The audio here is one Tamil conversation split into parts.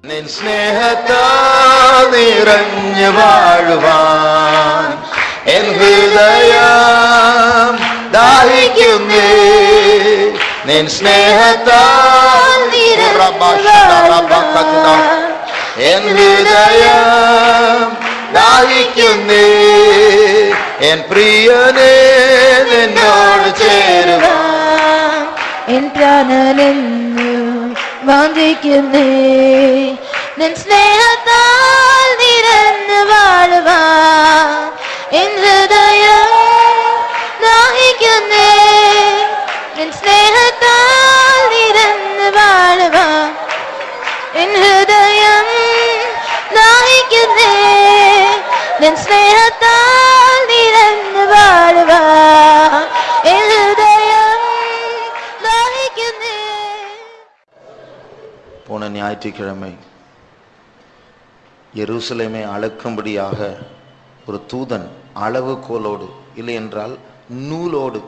നിൻ സ്നേഹത്താൽ നിറഞ്ഞു വാഴുവാൻ എൻ ഹൃദയം ദാഹിക്കുന്നേ. നിൻ സ്നേഹത്താൽ എൻ ഹൃദയം ദാഹിക്കുന്നേ. എൻ പ്രിയനേ നിന്നോട് ചേരുവാൻ എൻ പ്രാണനെന്നു വാഞ്ചിക്കുന്നേ. നിൻ സ്നേഹത്താൽ നിറഞ്ഞു വാഴുവാൻ എൻ ഹൃദയം ദാഹിക്കുന്നേ. നിൻ സ്നേഹത്താൽ നിറഞ്ഞു വാഴുവാൻ എൻ ഹൃദയം ദാഹിക്കുന്നേ. നിൻ സ്നേഹത്താൽ നിറഞ്ഞു വാഴുവാൻ എൻ ഹൃദയം ദാഹിക്കുന്നേ. போன ஞாயிற்றுக்கிழமை எருசலேமை அளக்கும்படியாக ஒரு தூதன் அளவுகோலோடு இல்லை என்றால் நூலோடு,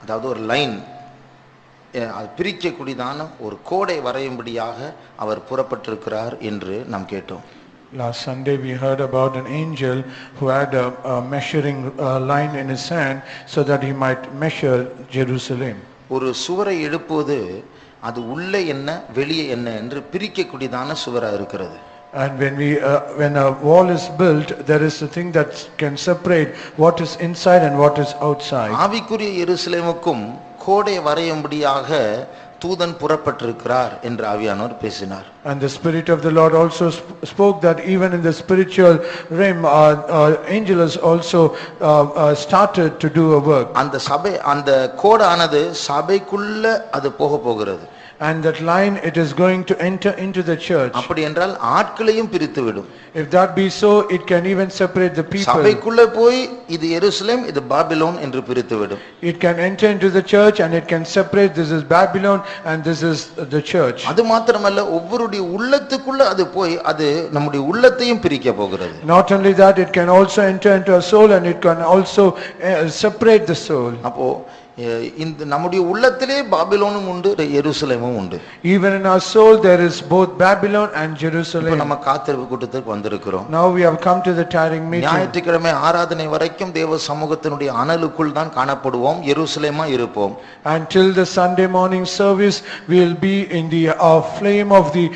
அதாவது ஒரு லைன், அது பிரிக்கக்கூடியதான ஒரு கோடை வரையும்படியாக அவர் புறப்பட்டிருக்கிறார் என்று நாம் கேட்டோம். Last Sunday we heard about an angel who had a measuring line in his hand so that he might measure Jerusalem. ஒரு சுவரை எழுப்புவது அது உள்ளே என்ன வெளியே என்ன என்று பிரிக்கக்கூடியதான சுவரா இருக்கிறது. And when a wall is built, there is a thing that can separate what is inside and what is outside. ஆவிக்குரிய எருசலேமுக்கும் கோடை வரையும்படியாக தூதன் புறப்பட்டிருக்கிறார் என்று ஆவியானவர் பேசினார். And the Spirit of the Lord also spoke that even in the spiritual realm, angel has also started to do a work. அந்த கோடானது சபைக்குள்ள அது போகிறது. And that line, it is going to enter into the church. அப்படி என்றால் ஆட்களையும் பிரித்து விடும். If that be so, it can even separate the people. சபைக்குள்ள போய் இது எருசலேம் இது பாபிலோன் என்று பிரித்து விடும். It can enter into the church and it can separate, this is Babylon and this is the church. அது மாத்திரமல்ல, ஒவ்வொருடைய உள்ளத்துக்குள்ள அது போய் அது நம்முடைய உள்ளத்தையும் பிரிக்க போகிறது. Not only that, it can also enter into a soul and it can also separate the soul. அப்போ இந்த நம்முடைய உள்ளத்திலே பாபிலோனும் உண்டு எருசலேமும் உண்டு. Even in our soul there is both Babylon and Jerusalem. நம்ம காத்திருப்பு கூட்டத்துக்கு வந்திருக்கிறோம். Now we have come to the tarrying meeting. ஞாயிற்றுக்கிழமை ஆராதனை வரைக்கும் தேவ சமூகத்தினுடைய அனலுக்குள் தான் காணப்படுவோம், எருசலேமா இருப்போம். Until the Sunday morning service we will be in the flame of the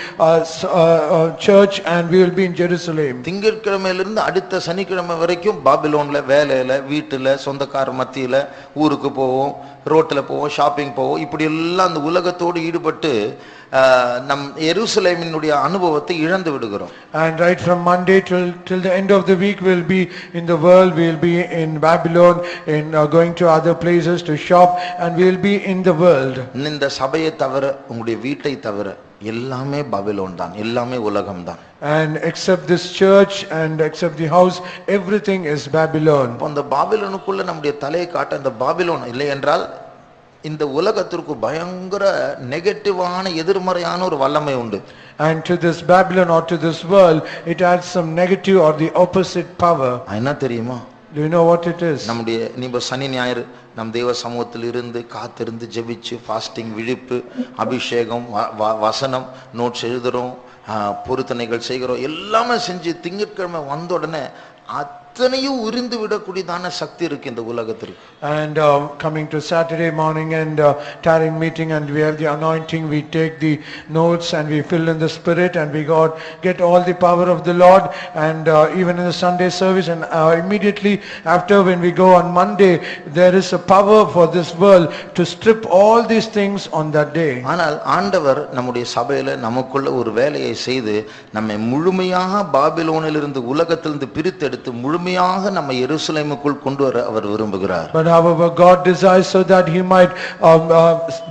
church and we will be in Jerusalem. திங்கட்கிழமையிலிருந்து அடுத்த சனிக்கிழமை வரைக்கும் பாபிலோன்ல வேலையில வீட்டுல சொந்தக்கார மத்தியில ஊருக்கு போவோம், ரோட்ல போவோம், ஷாப்பிங் போவோம், இப்படி எல்லாம் அந்த உலகத்தோடு ஈடுபட்டு நம் எருசலேமினுடைய அனுபவத்தை இழந்து விடுகிறோம். And right from Monday till the end of the week we'll be in the world, we'll be in Babylon, in going to other places to shop, and we'll be in the world. இந்த சபையை தவிர உங்களுடைய வீட்டை தவிர எல்லாமே பாபிலோன் தான், எல்லாமே உலகம் தான். And except this church and except the house, everything is Babylon. அந்த பாபிலோனுக்குள்ள நம்முடைய தலையை காட்ட அந்த பாபிலோன் இல்லை என்றால் இந்த உலகத்திற்கு பயங்கர நெகட்டிவான எதிர்மறையான ஒரு வல்லமை உண்டு. And to this Babylon or to this world, it adds some negative or the opposite power. என்ன தெரியுமா? Do you know what it is? நம்முடைய சனி ஞாயிறு நம் தேவ சமூகத்தில் இருந்து காத்திருந்து ஜெபிச்சு ஃபாஸ்டிங், விழிப்பு, அபிஷேகம், வசனம், நோட்ஸ் எழுதுறோம், பொருத்தனைகள் செய்கிறோம், எல்லாமே செஞ்சு திங்கட்கிழமை வந்த உடனே அத்தனையும் உரிந்து விடக்கூடியதான சக்தி இருக்கு இந்த உலகத்திற்கு. And coming to Saturday morning and tarrying meeting, and we have the anointing, we take the notes and we fill in the Spirit and we get all the power of the Lord. And even in the Sunday service and immediately after, when we go on Monday, there is a power for this world to strip all these things on that day. ஆனால் ஆண்டவர் நம்முடைய சபையில நமக்குள்ள ஒரு வேலையை செய்து நம்மை முழுமையாக பாபிலோனிலிருந்து உலகத்திலிருந்து பிரித்தெடுத்து முழுமையாக நம்ம எருசலேமுக்குள் கொண்டு வர அவர் விரும்புகிறார். But however, God desires so that he might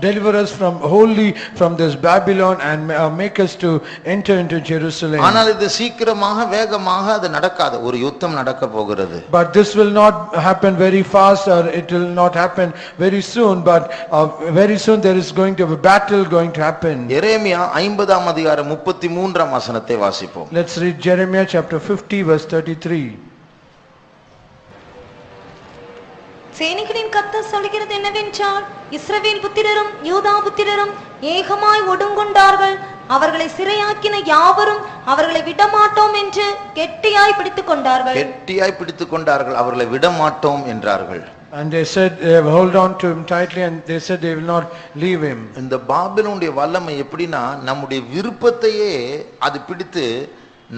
deliver us wholly from this Babylon and make us to enter into Jerusalem. ஆனால் இது சீக்கிரமாக வேகமாக அது நடக்காது, ஒரு யுத்தம் நடக்க போகிறது. But this will not happen very fast, or it will not happen very soon, but very soon there is going to be a battle going to happen. எரேமியா 50ஆம் அதிகாரம் 33ஆம் வசனத்தை வாசிப்போம். Let's read Jeremiah chapter 50 verse 33. சேனைகளின் கர்த்தர் சொல்கிறது என்னவென்றால், இஸ்ரவேல் புத்திரரும் யூதா புத்திரரும் ஏகமாய் ஒடுங்கொண்டார்கள். அவர்களை சிறையாக்கின யாவரும் அவர்களை விடமாட்டோம் என்று கெட்டியாய் பிடித்துக் கொண்டார்கள். கெட்டியாய் பிடித்துக் கொண்டார்கள், அவர்களை விடமாட்டோம் என்றார்கள். And they said they hold on to him tightly and they said they will not leave him. இந்த பாபிலோனுடைய வல்லமை எப்படின்னா நம்முடைய விருப்பத்தையே அது பிடித்து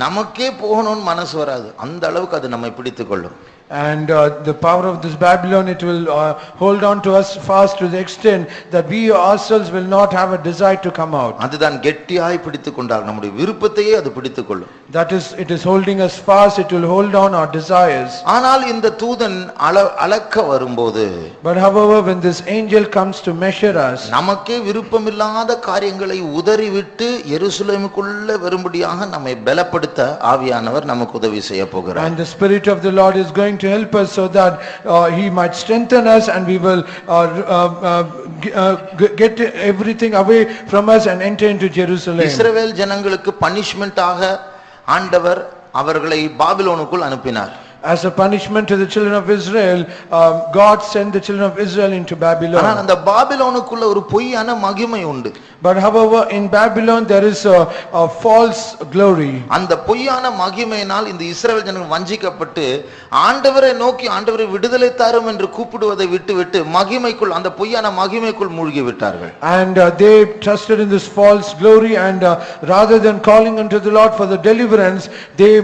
நமக்கே போகணும்னு மனசு வராது, அந்த அளவுக்கு அது நம்மை பிடித்துக் கொள்ளும். And the power of this Babylon, it will hold on to us fast to the extent that we ourselves will not have a desire to come out. அதுதான் கெட்டியாய் பிடித்துக் கொண்டார்கள், நம்முடைய விருப்பத்தையே அது பிடித்துக் கொள்ளும். That is, it is holding us fast, it will hold on our desires. ஆனால் இந்த தூதன் அளக்க வரும்போது, But however, when this angel comes to measure us, நமக்கே விருப்பமில்லாத காரியங்களை உதறிவிட்டு எருசலேமுக்குள்ள வரும்படியாக நம்மை பலப்படுத்த ஆவியானவர் நமக்கு உதவி செய்ய போகிறார். and the Spirit of the Lord is going to help us so that he might strengthen us and we will get everything away from us and enter into Jerusalem. இஸ்ரவேல் ஜனங்களுக்கு பனிஷ்மென்ட் ஆக ஆண்டவர் அவர்களை பாபிலோனுக்குள் அனுப்பினார். As a punishment to the children of Israel, God sent the children of Israel into Babylon. ஆனால் அந்த பாபிலோனுக்குள்ள ஒரு பொய்யான மகிமை உண்டு. But however, in Babylon there is a false glory. அந்த பொய்யான மகிமையினால் இந்த இஸ்ரவேல் ஜனங்கள் வஞ்சிக்கப்பட்டு ஆண்டவரை நோக்கி ஆண்டவரை விடுதலை தாரும் என்று கூப்பிடுவதை விட்டுவிட்டு மகிமைக்குள், அந்த பொய்யான மகிமைக்குள் மூழ்கி விட்டார்கள். And they trusted in this false glory, and rather than calling unto the Lord for the deliverance, they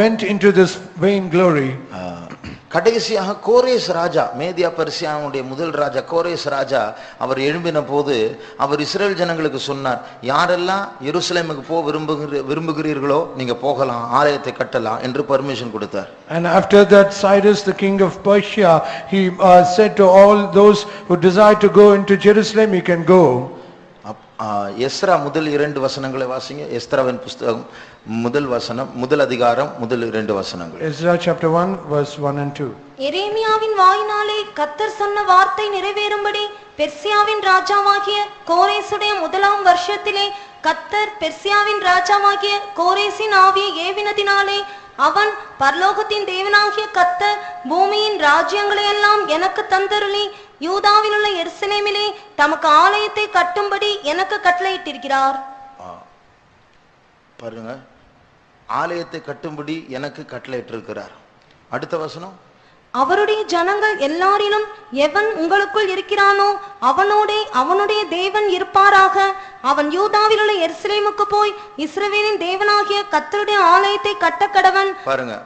went into this vain glory. கடைசியாக கோரேஸ் ராஜா, மேதியா பெர்சியாவுடைய முதல் ராஜா கோரேஸ் ராஜா, அவர் எழும்பின போது அவர் இஸ்ரேல் ஜனங்களுக்கு சொன்னார், யாரெல்லாம் எருசலேமுக்கு போக விரும்புகிறீர்களோ நீங்க போகலாம், ஆலயத்தை கட்டலாம் என்று பர்மிஷன் கொடுத்தார். And after that, Cyrus the king of Persia, he said to all those who desire to go into Jerusalem, you can go. Ezra முதல் 2 வசனங்களை வாசிங்க. எஸ்ராவின் புஸ்தகம் முதல் வசனம், முதல் அதிகாரம், முதல் 2 வசனங்கள். Ezra chapter 1 verse 1 and 2. எரேமியாவின் வாயினாலே கர்த்தர் சொன்ன வார்த்தை நிறைவேறும்படி பெர்சியாவின் ராஜாவாகிய கோரேசுடைய 1ஆம் வருஷத்திலே கர்த்தர் பெர்சியாவின் ராஜாவாகிய கோரேசின் ஆவியை ஏவினதினாலே அவன் பரலோகத்தின் தேவனாகிய கர்த்தர் பூமியின் ராஜ்யங்களை எல்லாம் எனக்கு தந்தருளி யூதாவில் உள்ள எருசலேமிலே தமக்கு ஆலயத்தை கட்டும்படி எனக்கு கட்டளையிட்டிருக்கிறார். பாருங்க, ஆலயத்தை கட்டும்படி எனக்கு கட்டளையிட்டிருக்கிறார். அடுத்த வசனம், அவருடைய ஜனங்கள் எல்லாரிலும் எவன் உங்களுக்குள் இருக்கிறானோ அவனோடே அவனுடைய தேவன் இருப்பாராக. அவன் யூதாவில் உள்ள எருசலேமுக்கு போய் இஸ்ரவேலின் தேவனாகிய கர்த்தருடைய ஆலயத்தை கட்டக்கடவன். பாருங்க,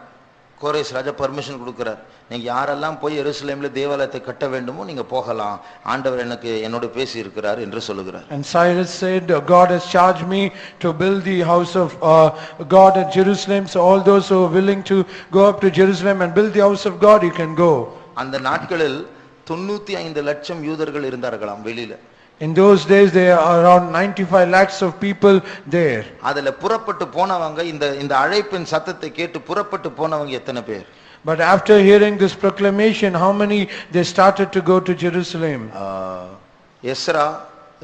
கோரேஸ் ராஜா பர்மிஷன் கொடுக்கிறார், நீங்க யாரெல்லாம் போய் எருசலேம்ல தேவாலயத்தை கட்ட வேண்டுமோ நீங்க போகலாம், ஆண்டவர் எனக்கு என்னோட பேசி இருக்கிறார் என்று சொல்லுகிறார். And Cyrus said, God has charged me to build the house of God at Jerusalem, so all those who are willing to go up to Jerusalem and build the house of God, you can go. அந்த நாட்களில் 95 லட்சம் யூதர்கள் இருந்தார்களாம் வெளியில. In those days there are around 95 lakhs of people there. அதுல புறப்பட்டு போனவங்க, இந்த அழைப்பின் சத்தத்தை கேட்டு புறப்பட்டு போனவங்க எத்தனை பேர்? But after hearing this proclamation, how many they started to go to Jerusalem? Ezra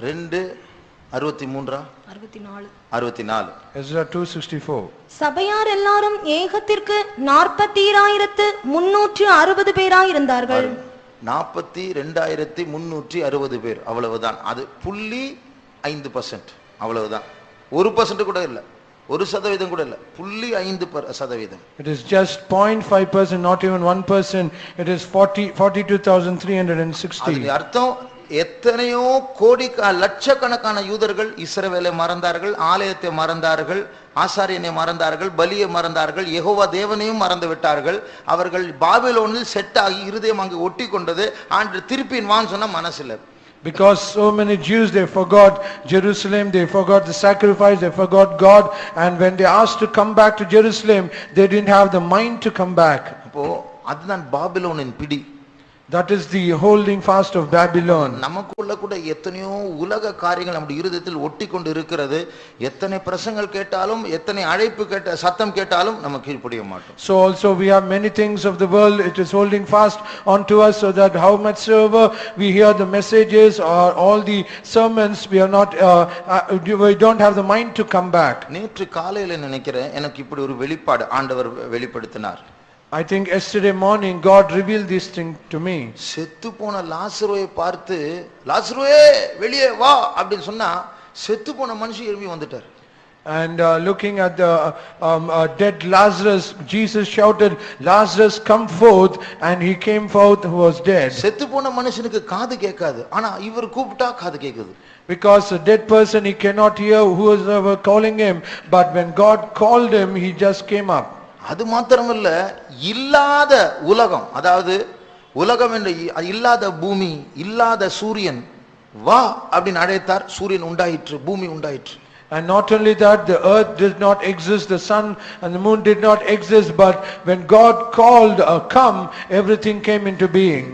2:63 64. Ezra 2:64. சபையார் எல்லாரும் ஏகத்திற்கு 42,360 பேராயிருந்தார்கள். 42,360 பேர், அவ்வளவுதான். அது 0.5%, அவ்வளவுதான். 1% கூட இல்ல, 1% கூட இல்ல, 0.5%. It is just 0.5%, not even 1%. It is 42,360. அதுக்கு அர்த்தம் எத்தனையோ கோடி லட்சக்கணக்கான யூதர்கள் இஸ்ரவேலை மறந்தார்கள், ஆலயத்தை மறந்தார்கள், ஆசாரியனை மறந்தார்கள், பலியை மறந்தார்கள், யெகோவா தேவனையும் மறந்து விட்டார்கள். அவர்கள் பாபிலோனில் செட் ஆகி இருதயம் அங்கு ஒட்டி கொண்டது. ஆண்டு திருப்பின் வான்னு சொன்னா மனசில்லை. Because so many Jews, they forgot Jerusalem, they forgot the sacrifice, they forgot God, and when they asked to come back to Jerusalem, they didn't have the mind to come back. அப்போ அதுதான் பாபிலோனின் பிடி. That is the holding fast of Babylon. நமக்குள்ள கூட எத்தனையோ உலக காரியங்கள் நம்முடைய இருதயத்தில் ஒட்டி கொண்டு இருக்கிறது. எத்தனை பிரசங்கள் கேட்டாலும், எத்தனை அழைப்பு கேட்ட சத்தம் கேட்டாலும் நம்ம கீழ்ப்படிய மாட்டோம். So also we have many things of the world, it is holding fast onto us, so that how much soever we hear the messages or all the sermons, we are not we don't have the mind to come back. நேற்று காலையில நினைக்கிறேன், எனக்கு இப்படி ஒரு வெளிப்பாடு ஆண்டவர் வெளிப்படுத்தினார். I think yesterday morning God revealed this thing to me. செத்து போன லாசருவை பார்த்து, லாசருவே வெளியே வா அப்படின்னு சொன்னா செத்து போன மனுஷன் எழும்பி வந்துட்டார். And looking at the dead Lazarus, Jesus shouted, "Lazarus, come forth," and he came forth who was dead. செத்து போன மனுஷனுக்கு காது கேட்காது, ஆனா இவர் கூப்பிட்டா காது கேக்குது. Because a dead person, he cannot hear who is ever calling him, but when God called him, he just came up. அது மாத்திரமல்ல, இல்லாத உலகம், அதாவது உலகம் என்று இல்லாத பூமி, இல்லாத சூரியன் வா அப்படின்னு அழைத்தார். சூரியன் உண்டாயிற்று, பூமி உண்டாயிற்று. And not only that, the earth did not exist, the sun and the moon did not exist, but when God called come, everything came into being.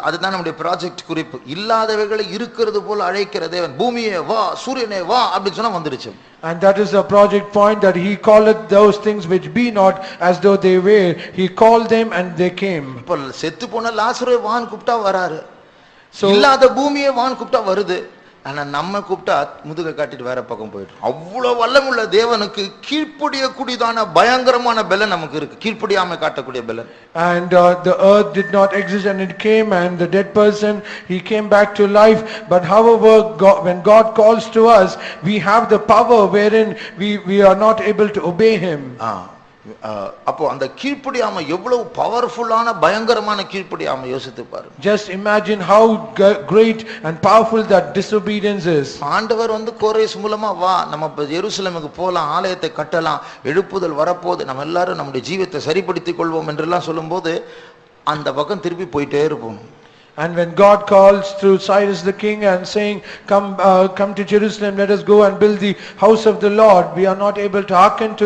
அதுதான் நம்முடைய ப்ராஜெக்ட் குறிப்பு. இல்லாதவைகளை இருக்கிறது போல அழைக்கிற தேவன். பூமியே வா, சூரியனே வா அப்படி சொன்னா வந்துருச்சு. And that is the project point, that he calleth those things which be not as though they were. He called them and they came. இப்போ செத்து போன லாசருவை வான்னு கூப்பிட்டா வராரு. இல்லாத பூமியே வான்னு கூப்பிட்டா வருது. ஆனா நம்ம கூப்பிட்டா முதுக காட்டிட்டு வேற பக்கம் போயிடும். அவ்வளவு வல்லமுள்ள தேவனுக்கு கீழ்ப்படியக்கூடியதான பயங்கரமான பலன் நமக்கு இருக்கு. கீழ்ப்படியாம காட்டக்கூடிய பலன். And the earth did not exist and it came, and the dead person, he came back to life. But however, when God calls to us, we have the power wherein we are not able to obey him. அப்போ அந்த கீழ்ப்படியாம எவ்வளவு பவர்ஃபுல்லான பயங்கரமான கீழ்ப்படியாம யோசித்து பாரு. Just imagine how great and powerful that disobedience is. ஆண்டவர் கோரேஸ் மூலமா வா, நம்ம எருசலேமுக்கு போலாம், ஆலயத்தை கட்டலாம், எழுப்புதல் வரப்போது, நம்ம எல்லாரும் நம்முடைய ஜீவியத்தை சரிப்படுத்திக் கொள்வோம் என்றெல்லாம் சொல்லும்போது அந்த பக்கம் திருப்பி போயிட்டே இருப்போம். And when God calls through Cyrus the king and saying, come to Jerusalem, let us go and build the house of the Lord, we are not able to hearken to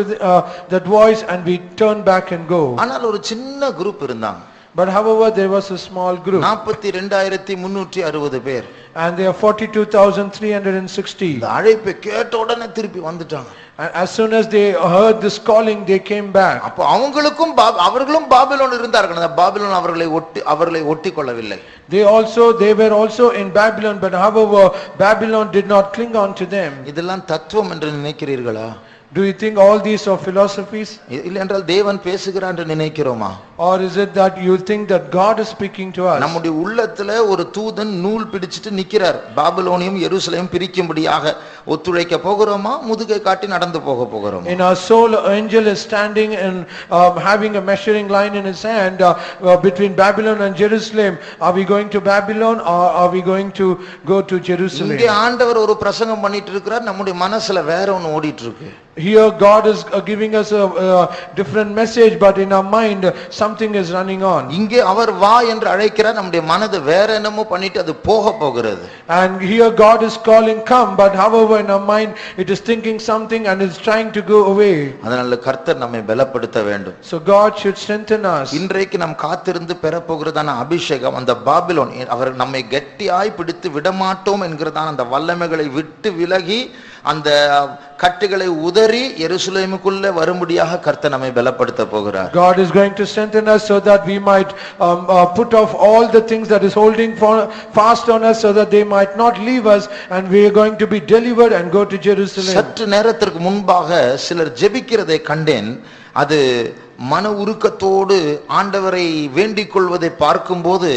that voice, and we turn back and go. ஆனால் ஒரு சின்ன குரூப் இருந்தாங்க. But however, there was a small group. 42,360 பேர். And they are 42,360. இந்த அழைப்பை கேட்ட உடனே திருப்பி வந்துட்டாங்க. And as soon as they heard this calling, they came back. அப்ப அவங்களுக்கும் அவர்களும் பாபிலோன் இருந்தார்கள். அந்த பாபிலோன் அவர்களை ஒட்டி கொள்ளவில்லை. They were also in Babylon, but however, Babylon did not cling on to them. இதெல்லாம் தத்துவம் என்று நினைக்கிறீர்களா? Do you think all these are philosophies? இல்லை என்றால் தேவன் பேசுகிறார் என்று நினைக்கிறோமா? Or is it that you think that God is speaking to us? நம்முடைய உள்ளத்துல ஒரு தூதன் நூல் பிடிச்சிட்டு நிக்கிறார். பாபிலோனியம் எருசலேம் பிரிக்கும்படியாக ஒத்துழைக்க போகிறோமா, முதுகை காட்டி நடந்து போகிறோமா? In our soul, an angel is standing and having a measuring line in his hand between Babylon and Jerusalem. Are we going to Babylon or are we going to go to Jerusalem? இங்கே ஆண்டவர் ஒரு பிரசங்கம் பண்ணிட்டு இருக்கிறார், நம்முடைய மனசுல வேற ஒன்னு ஓடிட்டு இருக்கு. Here God is giving us a different message, but in our mind something is running on. இங்கே அவர் வா என்று அழைக்கிறார், நம்முடைய மனது வேற என்னமோ பண்ணிட்டு அது போக போகிறது. And here God is calling come, but however in our mind it is thinking something and is trying to go away. அதனால கர்த்தர் நம்மை பலப்படுத்த வேண்டும். So God should strengthen us. இன்றைக்கு நாம் காத்திருந்து பெற போகிறதான அபிஷேகம், அந்த பாபிலோன் அவர் நம்மை கெட்டியாய் பிடித்து விடமாட்டோம் என்கிறதான அந்த வல்லமைகளை விட்டு விலகி அந்த கட்டுகளை உதறி எருசலேமுக்குள்ள வரும்படியாக கர்த்தர் நம்மை பலப்படுத்த போகிறார். God is going to strengthen us so that we might put off all the things that is holding fast on us, so that they might not leave us, and we are going to be delivered and go to Jerusalem. சற்று நேரத்திற்கு முன்பாக சிலர் ஜெபிக்கிறதை கண்டேன். அது மன உருக்கத்தோடு ஆண்டவரை வேண்டிக் கொள்வதை பார்க்கும்போது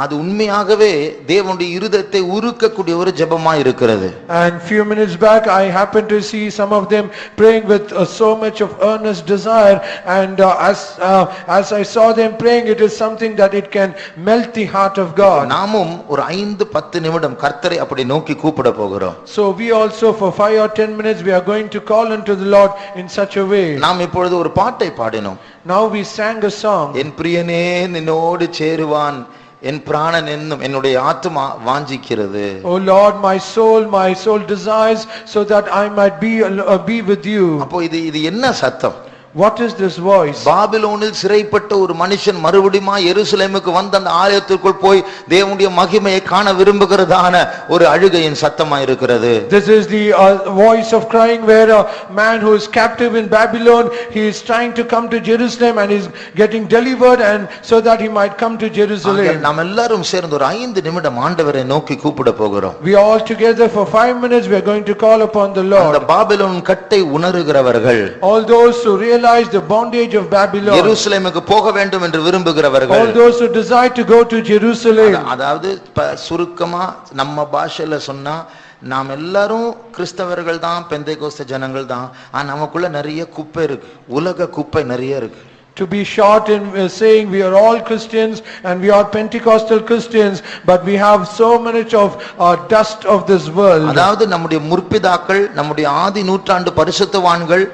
அது உண்மையாகவே தேவனுடைய இருதயத்தை உருக்கக்கூடிய ஒரு ஜெபமாய் இருக்கிறது. And few minutes back I happened to see some of them praying with so much of earnest desire, and as I saw them praying, it is something that it can melt the heart of God. நாமும் ஒரு 5-10 நிமிடம் கர்த்தரை அப்படி நோக்கி கூப்பிட போகிறோம். So we also for 5 or 10 minutes we are going to call unto the Lord in such a way. நாம் இப்பொழுது ஒரு பாட்டை பாடினோம். Now we sang a song. என் பிரியனே நின்னோடு சேருவான், என் பிராணன் என்னும் என்னுடைய ஆத்துமா வாஞ்சிக்கிறது. Oh Lord, my soul desires so that I might be with you. அப்போ இது என்ன சத்தம்? What is this voice? பாபிலோனில் சிறைப்பட்ட ஒரு மனுஷன் மறுபடியும் எருசலேமுக்கு வந்து அந்த ஆலயத்திற்குள் போய் தேவனுடைய மகிமையை காண விரும்புகிறதான ஒரு அழுகையின் சத்தமா இருக்கிறது. This is the voice of crying where a man who is captive in Babylon, he is trying to come to Jerusalem and is getting delivered, and so that he might come to Jerusalem. நாம் எல்லாரும் சேர்ந்து ஒரு 5 நிமிடம் ஆண்டவரை நோக்கி கூப்பிட போகிறோம். We all together for 5 minutes we are going to call upon the Lord. அந்த பாபிலோன் கட்டை உணர்கிறவர்கள், all those who realize the bondage of Babylon, எருசலேமுக்கு போக வேண்டும் என்று விரும்புகிறவர்கள், all those who desire to go to Jerusalem. அதாவது சுருக்கமா நம்ம பாஷையில சொன்னா நாம் எல்லாரும் கிறிஸ்தவர்கள் தான், பெந்தைகோஸ்த ஜனங்கள் தான். ஆனா நமக்குள்ள நிறைய குப்பை இருக்கு, உலக குப்பை நிறைய இருக்கு. To be short in saying we are all Christians and we are Pentecostal Christians, but we have so much of dust of this world. அதாவது நம்முடைய முற்பிதாக்கள், நம்முடைய ஆதி நூற்றாண்டு பரிசுத்தவான்கள்,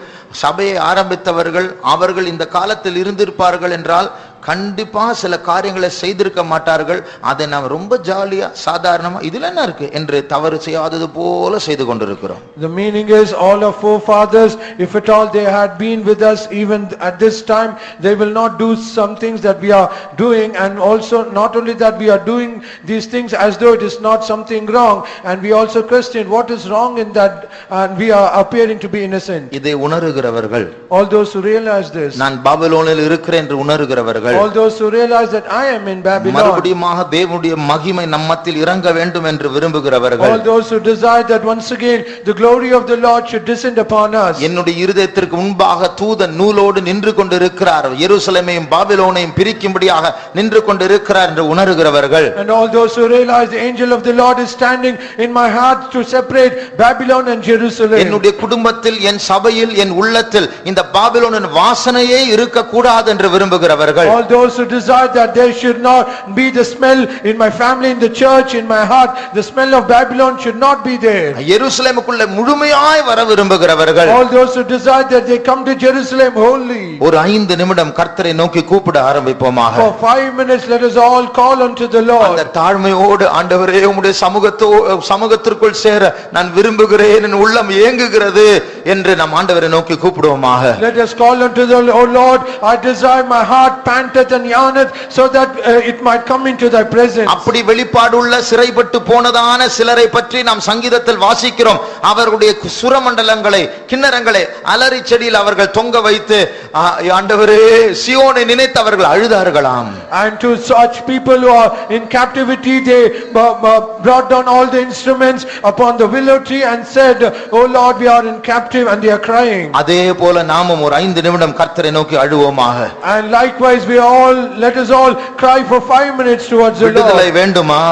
சபையை ஆரம்பித்தவர்கள், அவர்கள் இந்த காலத்தில் இருந்திருப்பார்கள் என்றால் கண்டிப்பா சில காரியங்களை செய்திருக்க மாட்டார்கள். அதை நாம் ரொம்ப ஜாலியா சாதாரணமா இதுல என்ன இருக்கு என்று தவறு செய்யாதது போல செய்து கொண்டிருக்கிறோம். The meaning is all our forefathers, if at all they had been with us even at this time, they will not do some things that we are doing, and also not only that we are doing these things as though it is not something wrong, and we also question what is wrong in that, and we are appearing to be innocent. இதை உணர்கிறவர்கள், all those who realize this, நான் பாபிலோனில் இருக்கிறேன் என்று உணர்கிறவர்கள், all those who realize that I am in Babylon, மறுபடியுமாக தேவனுடைய மகிமை நம்மத்தில் இறங்க வேண்டும் என்று விரும்புகிறவர்கள், all those who desire that once again the glory of the Lord should descend upon us. என்னுடைய இருதயத்திற்கு முன்பாக தூதன் நூலோடு நின்று கொண்டிருக்கிறார், எருசலேமையும் பாபிலோனையும் பிரிக்கும்படியாக நின்று கொண்டிருக்கிறார் என்று உணர்கிறவர்கள், and all those who realize the angel of the Lord is standing in my heart to separate Babylon and Jerusalem. என்னுடைய குடும்பத்தில், என் சபையில், என் உள்ளத்தில் இந்த பாபிலோனின் வாசனையே இருக்க கூடாது என்று விரும்புகிறவர்கள், all those who desire that there should not be the smell in my family, in the church, in my heart, the smell of Babylon should not be there. எருசலேமுக்குள்ள முழுமையாய் வர விரும்புகிறவர்கள், all those who desire that they come to Jerusalem wholly. ஒரு 5 நிமிடம் கர்த்தரை நோக்கி கூப்பிட ஆரம்பிப்போமாக. For 5 minutes let us all call unto the Lord. அந்த தாழ்மையோடு, ஆண்டவரே உம்முடைய சமூகத்திற்குள் சேர நான் விரும்புகிறேன், என் உள்ளம் ஏங்குகிறது என்று நாம் ஆண்டவரை நோக்கி கூப்பிடுவோமாக. Let us call unto the Lord, I desire, my heart panteth and yearneth, so that it might come into thy presence. அப்படி வெளிப்பாடுள்ள சிறைப்பட்டு போனதான சிலரை பற்றி நாம் சங்கீதத்தில் வாசிக்கிறோம். அவர்களுடைய சுரமண்டலங்களை, கிண்ணறங்களை அலறி செடியில் அவர்கள் தொங்க வைத்து ஆண்டவரே சீயோனை நினைத்து அவர்கள் அழுதார்களாம். And to such people who are in captivity, they brought down all the instruments upon the willow tree and said, oh Lord, we are in captive, and they are crying. அதே போல நாமும் ஒரு 5 நிமிடம் கர்த்தரை நோக்கி அழுவோமாக. And likewise let us all cry for 5 minutes towards the Lord. விடுதலை வேண்டுமா?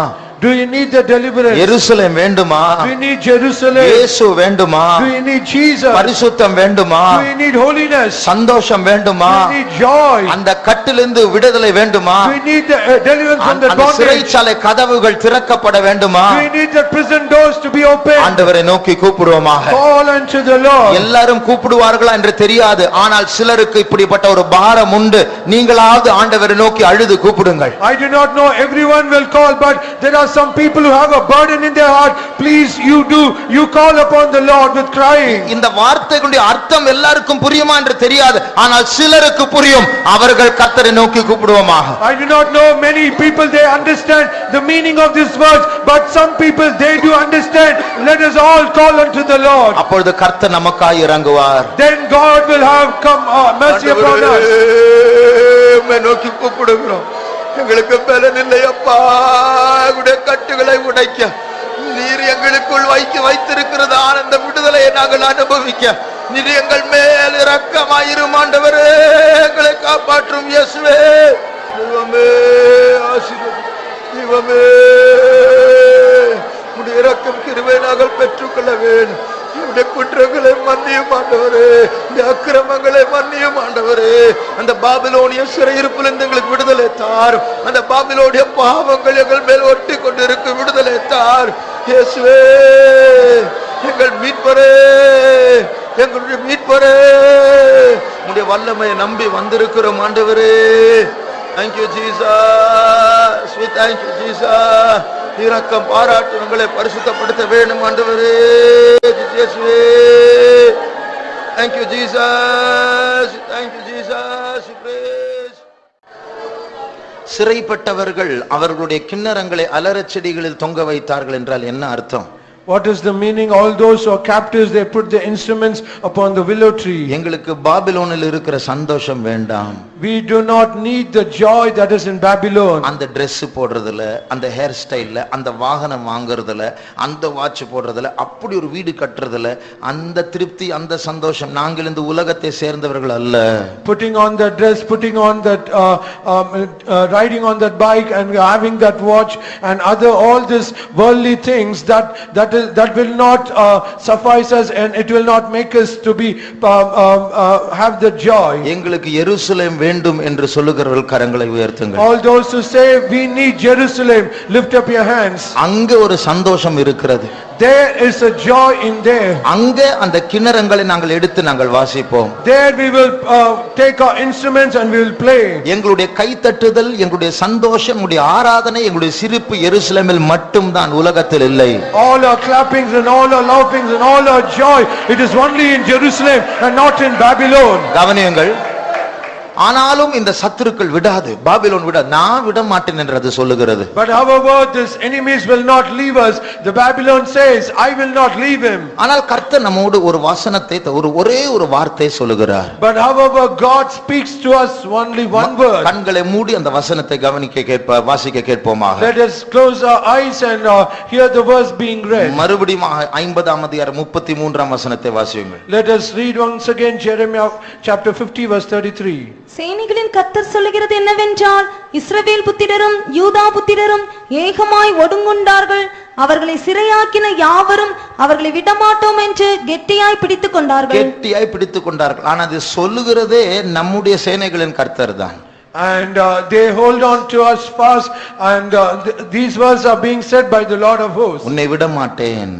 Do you need the deliverance? எருசலேம் வேண்டுமா? Do you need Jerusalem? இயேசு வேண்டுமா? Do you need Jesus? பரிசுத்தம் வேண்டுமா? Do you need holiness? சந்தோஷம் வேண்டுமா? Do you need joy? அந்த கட்டிலிருந்து விடுதலை வேண்டுமா? Do you need the deliverance from the அந்த bondage? சிறைச்சாலை கதவுகள் திறக்கப்பட வேண்டுமா? Do you need the prison doors to be opened? ஆண்டவரை நோக்கி கூப்பிடுவோமாக. Call unto the Lord. எல்லாரும் கூப்பிடுவார்களா என்று தெரியாது, ஆனால் சிலருக்கு இப்படிப்பட்ட ஒரு பாரம் உண்டு. நீங்களாவது ஆண்டவரை நோக்கி அழுது கூப்பிடுங்கள். I do not know everyone will call, but there are some people who have a burden in their heart. Please, you call upon the Lord with crying. இந்த வார்த்தைகளுடைய அர்த்தம் எல்லாருக்கும் புரியுமா என்று தெரியாது, ஆனால் சிலருக்கு புரியும். அவர்கள் கர்த்தரை நோக்கி கூப்பிடுவோமாக. I do not know many people they understand the meaning of this verse, but some people they do understand. Let us all call unto the Lord. அப்பொழுது கர்த்தர் நமக்காய் இறங்குவார். Then God will have come mercy upon us. நோக்கி கூப்பிடுகிறோம். எங்களுக்கு பலன் இல்லை அப்பா, உடைய கட்டுகளை உடைக்க நீர் எங்களுக்குள் வைத்திருக்கிறது ஆனந்த விடுதலையை நாங்கள் அனுபவிக்க நீர் எங்கள் மேல் இரக்கமாயிரும் ஆண்டவரே, எங்களை காப்பாற்றும் இயேசுவே. தெய்வமே ஆசீர்வதி, தெய்வமே உடைய இரக்கம் கிருபை நாங்கள் பெற்றுக்கொள்ள வேண்டும். உடைய குற்றங்களை மன்னியும் ஆண்டவரே, உடைய அக்கிரமங்களை மன்னியும் ஆண்டவரே. அந்த பாபிலோனிய சிறையிருப்பிலிருந்து எங்களுக்கு விடுதலை தார். அந்த பாபிலோனிய பாவங்கள் எங்கள் மேல் ஒட்டி கொண்டிருக்கு, விடுதலை தார் இயேசுவே. எங்கள் மீட்பரே, எங்களுடைய மீட்பரே, உடைய வல்லமையை நம்பி வந்திருக்கிறோம் ஆண்டவரே. Thank you Jesus, we thank you Jesus. இரக்கம் பாராட்டி உங்களை பரிசுத்தப்படுத்த வேண்டும் ஆண்டவரே இயேசுவே. Thank you Jesus, thank you Jesus. சிறைப்பட்டவர்கள் அவர்களுடைய கிண்ணறங்களை அலறச் செடிகளில் தொங்க வைத்தார்கள் என்றால் என்ன அர்த்தம்? What is the meaning? All those who are captives, they put the instruments upon the willow tree. எங்களுக்கு பாபிலோனில் இருக்கிற சந்தோஷம் வேண்டாம். We do not need the joy that is in Babylon. அந்த Dress போடுறதுல, அந்த ஹேர் ஸ்டைல்ல, அந்த வாகனம் வாங்குறதுல, அந்த வாட்ச் போடுறதுல, அப்படி ஒரு வீடு கட்டுறதுல அந்த திருப்தி, அந்த சந்தோஷம் நாங்கள் இந்த உலகத்தை சேர்ந்தவர்கள் அல்ல. Putting on that dress, putting on that riding on that bike and having that watch and all these worldly things, that will not suffice us, and it will not make us to be have the joy. எங்களுக்கு எருசலேம் வேண்டும் என்று சொல்லுகிறவர்கள் கரங்களை உயர்த்துங்கள். All those who say we need Jerusalem, lift up your hands. அங்க ஒரு சந்தோஷம் இருக்கிறது. There is a joy in there. அங்க அந்த கிண்ணறங்களை நாங்கள் எடுத்து நாங்கள் வாசிப்போம். There we will take our instruments and we will play. எங்களுடைய கைத்தட்டுதல், எங்களுடைய சந்தோஷம், எங்களுடைய ஆராதனை, எங்களுடைய சிரிப்பு எருசலேமில் மட்டும்தான், உலகத்தில் இல்லை. All our clappings and all our laughings and all our joy, it is only in Jerusalem and not in Babylon. கவனியுங்கள். ஆனாலும் இந்த சத்துருக்கள் விடாது, பாபிலோன் விடாது, நான் விட மாட்டேன் என்று அது சொல்லுகிறது. But however these enemies will not leave us, the Babylon says I will not leave him. ஆனால் கர்த்தர் நம்மோடு ஒரு வசனத்தை, ஒரே ஒரு வார்த்தை சொல்லுகிறார். But however God speaks to us only one word. கண்களை மூடி அந்த வசனத்தை வாசிக்க கேட்போமாக. Let us close our eyes and hear the verse being read. மறுபடியும் 50ஆம் அதிகாரம் 33ஆம் வசனத்தை வாசியுங்கள். Let us read once again Jeremiah chapter 50 verse 33. சேனைகளின் கர்த்தர் சொல்லுகிறது என்னவென்றால், இஸ்ரவேல் புத்திரரும் யூதா புத்திரரும் ஏகமாய் ஒடுங்குண்டார்கள். அவர்களை சிறையாக்கின யாவரும் அவர்களை விடமாட்டோம் என்று கெட்டியாய் பிடித்துக் கொண்டார்கள். ஆனால் அது சொல்லுகிறதே நம்முடைய சேனைகளின் கர்த்தர் தான். And they hold on to us fast, and these words are being said by the Lord of hosts. உன்னை விட மாட்டேன்,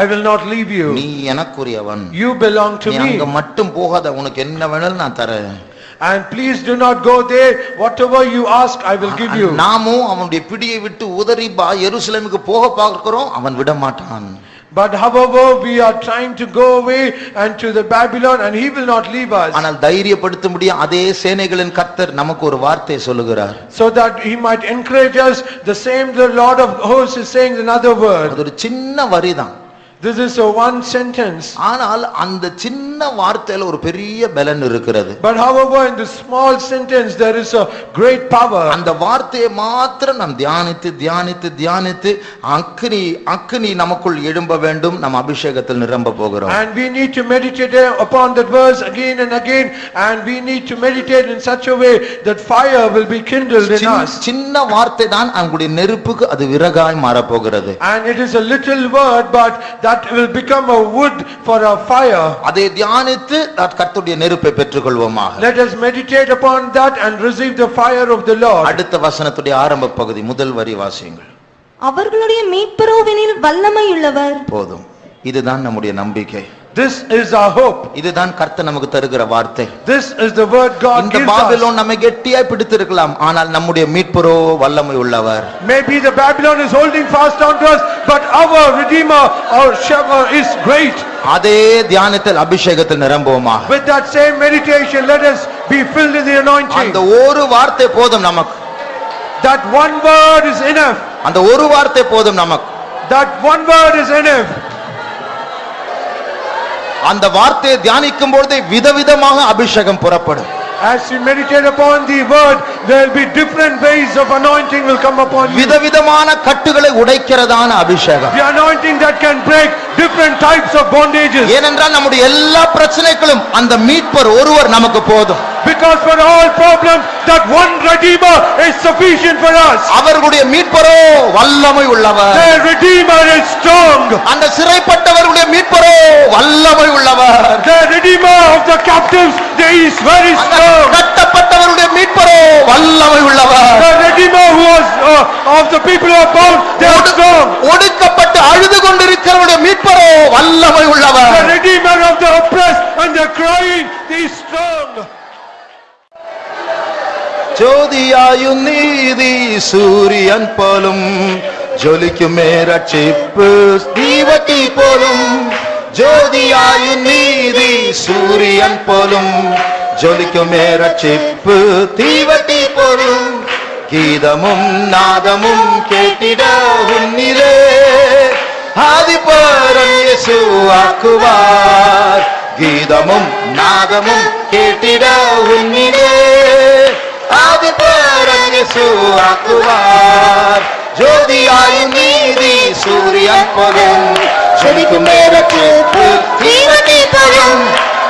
I will not leave you. நீ எனக்குரியவன், You belong to நீ me. அங்க மட்டும் போகாத, உனக்கு என்ன வேணாலும் நான் தரேன். And please do not go there. Whatever you ask, I will give you. நாமும் அவனுடைய பிடியை விட்டு உதறி எருசலேமுக்கு போக பார்க்கிறோம், அவன் விட மாட்டான். But however we are trying to go away and to the Babylon, and he will not leave us. ஆனால் தைரியப்படுத்த அதே சேனைகளின் கர்த்தர் நமக்கு ஒரு வார்த்தை சொல்லுகிறார். So that he might encourage us, the same the Lord of hosts is saying another word. அது ஒரு சின்ன வரிதான். This is a one sentence. ஆனால் அந்த சின்ன வார்த்தையில ஒரு பெரிய பலன் இருக்கிறது. But however in the small sentence there is a great power. அந்த வார்த்தையை மாத்திரம் நாம் தியானித்து அக்கினி நமக்குள் எழும்ப வேண்டும், நம் அபிஷேகத்தில் நிரம்ப போகிறோம். And we need to meditate upon that verse again and again, and we need to meditate in such a way that fire will be kindled in us. சின்ன வார்த்தை தான் அவங்களுடைய நெருப்புக்கு அது விறகாய் மாற போகிறது. And it is a little word, but that will become a wood for a fire. அதை தியானித்து கர்த்தருடைய நெருப்பை பெற்றுக்கொள்வோமாக. Let us meditate upon that and receive the fire of the Lord. அடுத்த வசனத்துடைய ஆரம்ப பகுதி முதல் வரி வாசியுங்கள். அவர்களுடைய மீட்பரோவெனில் வல்லமை உள்ளவர். போதும், இதுதான் நம்முடைய நம்பிக்கை. This is our hope. இதுதான் கர்த்தர் நமக்கு தருகிற வார்த்தை. This is the word God இந்த gives us. பாபிலோன் நம்மை கெட்டியாய் பிடித்திருக்கலாம், ஆனால் நம்முடைய மீட்பரோ வல்லமை உள்ளவர். Maybe the Babylon is holding fast on to us, but our Redeemer, our Shepherd is great. அதே தியானத்தில் அபிஷேகத்தில் நிரம்புவோமாக. With that same meditation, let us be filled in the anointing. அந்த ஒரு வார்த்தை போதும் நமக்கு. That one word is enough. அந்த ஒரு வார்த்தை போதும் நமக்கு. That one word is enough. அந்த வார்த்தையை தியானிக்கும் பொழுதே விதவிதமாக அபிஷேகம் புறப்படும். As you meditate upon the word, there will be different ways of anointing will come upon you. விதவிதமான கட்டுகளை உடைக்கிறதான அபிஷேகம். The anointing that can break different types of bondages. ஏனென்றால் நம்முடைய எல்லா பிரச்சனைகளும் அந்த மீட்பர் ஒருவர் நமக்கு போதும். Because for all problems, that one Redeemer is sufficient for us. அவர்களுடைய மீட்பரோ வல்லமை உள்ளவர். The Redeemer is strong. அந்த சிறைப்பட்டவர்களுடைய மீட்பரோ வல்லமை உள்ளவர். The Redeemer of the captives, he is very strong. கட்டப்பட்டவருடைய மீட்பரோ வல்லமை உள்ளவர். The Redeemer who was of the people who are bound, they are strong. ஒடுக்கப்பட்டு அழுது கொண்டிருக்கிறவருடைய மீட்பரோ வல்லமை உள்ளவர். The Redeemer of the oppressed and the crying, he is strong. ஜோதியாயும் நீதி சூரியன் போலும் ஜொலிக்குமே ரட்சிப்பு தீவட்டி போலும். ஜோதியாயும் நீதி சூரியன் போலும் ஜொலிக்குமே ரட்சிப்பு தீவட்டி போலும். கீதமும் நாதமும் கேட்டிட உன்னிலே ஆதிபரன் இயேசு ஆக்குவார். கீதமும் நாதமும் கேட்டிட உன்னிலே ஆதிபரன் இயேசு ஆக்குவார். ஜோதியாயும் நீதி சூரியன் போலும் ஜொலிக்குமே ரட்சிப்பு தீவட்டி போலும்.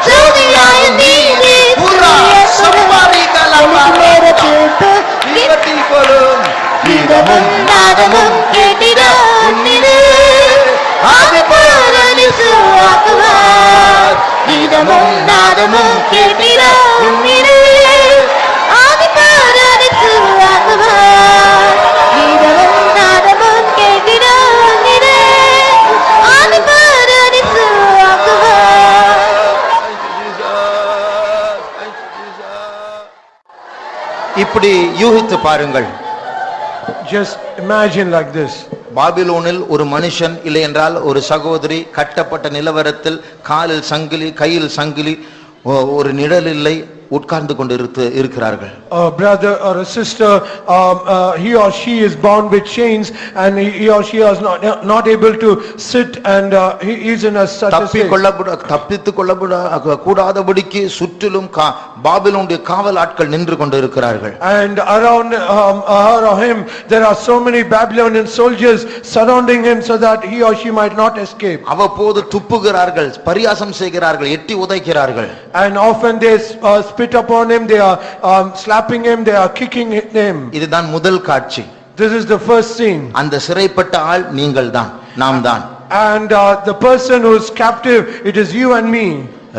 ஜோதியாயும் நீதி புரா சம்மாரி கலமாமே ரட்சிப்பு தீவட்டி போலும். கீதமும் நாதமும் கேட்டிட உன்னிலே ஆதி இப்படி யூகித்து பாருங்கள். Just imagine like this. பாபிலோனில் ஒரு மனுஷன் இல்லை என்றால் ஒரு சகோதரி கட்டப்பட்ட நிலவரத்தில் காலில் சங்கிலி கையில் சங்கிலி ஒரு நிழல் இல்லை உட்கார்ந்து கொண்டு இருக்கிறார்கள். A brother or a sister, he or she is bound with chains and he or she is not able to sit and he is in a such a state. தப்பித்துக் கொள்ள கூடாதபடிக்கு சுற்றிலும் பாபிலோனுடைய காவல் ஆட்கள் நின்று கொண்டு இருக்கிறார்கள். And around her or him there are so many Babylonian soldiers surrounding him so that he or she might not escape. அவ்வப்போது துப்புகிறார்கள், பரியாசம் செய்கிறார்கள், எட்டி உதைக்கிறார்கள். And often they spit upon him, they are slapping him, they are kicking him. இதுதான் முதல் காட்சி. This is the first scene. அந்த சிறைப்பட்ட ஆள் நீங்கள்தான், நாம் தான். And the person who is captive, it is you and me.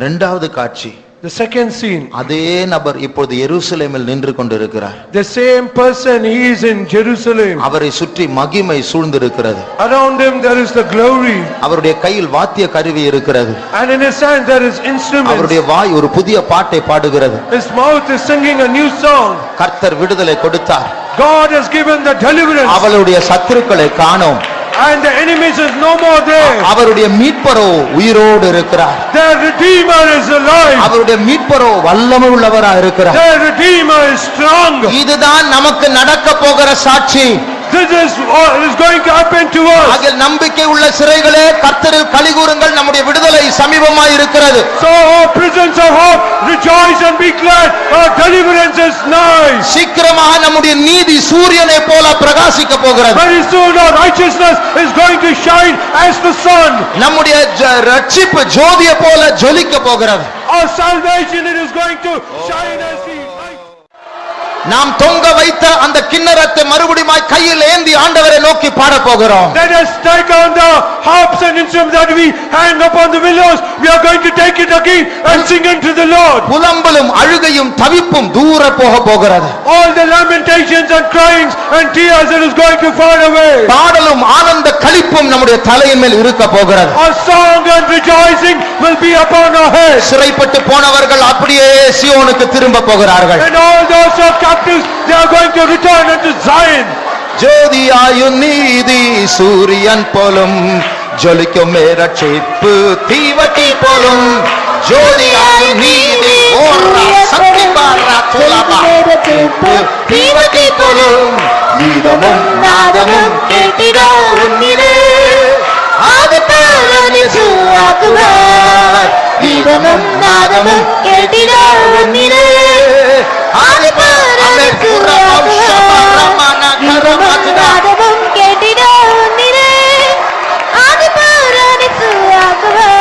இரண்டாவது காட்சி. The second scene. அதே நபர் இப்போது எருசலேமில் நின்று கொண்டிருக்கிறார். The same person, he is in Jerusalem. அவரை சுற்றி மகிமை சூழ்ந்திருக்கிறது. Around him there is the glory. அவருடைய கையில் வாத்திய கருவி இருக்கிறது. And in his hand there is instruments. அவருடைய வாய் ஒரு புதிய பாட்டை பாடுகிறது. His mouth is singing a new song. கர்த்தர் விடுதலை கொடுத்தார். God has given the deliverance. அவளுடைய சத்துருக்களை காணோம். And the enemies is no more there. அவருடைய மீட்பரோ உயிரோடு இருக்கிறார். Their redeemer is alive. அவருடைய மீட்பரோ வல்லமை உள்ளவராக இருக்கிறார். Their redeemer is strong. இதுதான் நமக்கு நடக்க போகிற சாட்சி. This is what is going to happen to us. ஆகிய நம்பிக்கை உள்ள சிறைகளே கர்த்தரில் களிகூருங்கள், நம்முடைய விடுதலை சமீபமாய் இருக்கிறது. So our prisons of hope, rejoice and be glad, our deliverance is nigh. சீக்கிரமாக நம்முடைய நீதி சூரியனை போல பிரகாசிக்க போகிறது. Very soon our righteousness is going to shine as the sun. நம்முடைய ரட்சிப்பு ஜோதியை போல ஜொலிக்க போகிறது. Our salvation, it is going to shine as the light. நாம் தொங்க வைத்த அந்த கிண்ணறத்தை மறுபடியும் கையில் ஏந்தி ஆண்டவரை நோக்கி பாட போகிறோம். Let us take on the harps and instruments that we hang upon the willows. We are going to take it again and sing unto the Lord. புலம்பலும் அழுகையும் தவிப்பும் தூர போக போகிறது. All the lamentations and cryings and tears, it is going to far away. பாடலும் ஆனந்த களிப்பும் நம்முடைய தலையின் மேல் இருக்க போகிறது. Our song and rejoicing will be upon our heads. சிறைப்பட்டு போனவர்கள் அப்படியே சியோனுக்கு திரும்ப போகிறார்கள். And all those who are captives, they are going to return unto Zion. ஜோதியாயும் நீதி சூரியன் போலும் ஜொலிக்கும் ரட்சிப்பு தீவட்டி போலும். ஜோதியாயும் நீதி ஓரா சக்தி பாரா துலபா தீவட்டி போலும். நீதமும் நாதமும் கேட்டிடோ உன்னிலே ஆதிபரனி சுவாக்குவார். நீதமும் நாதமும் கேட்டிடோ உன்னிலே ஆதிபரனி சுவாக்குவார். நாதமும் கேட்டிடோ உன்னிலே ஆதிபரனி சுவாக்குவார்.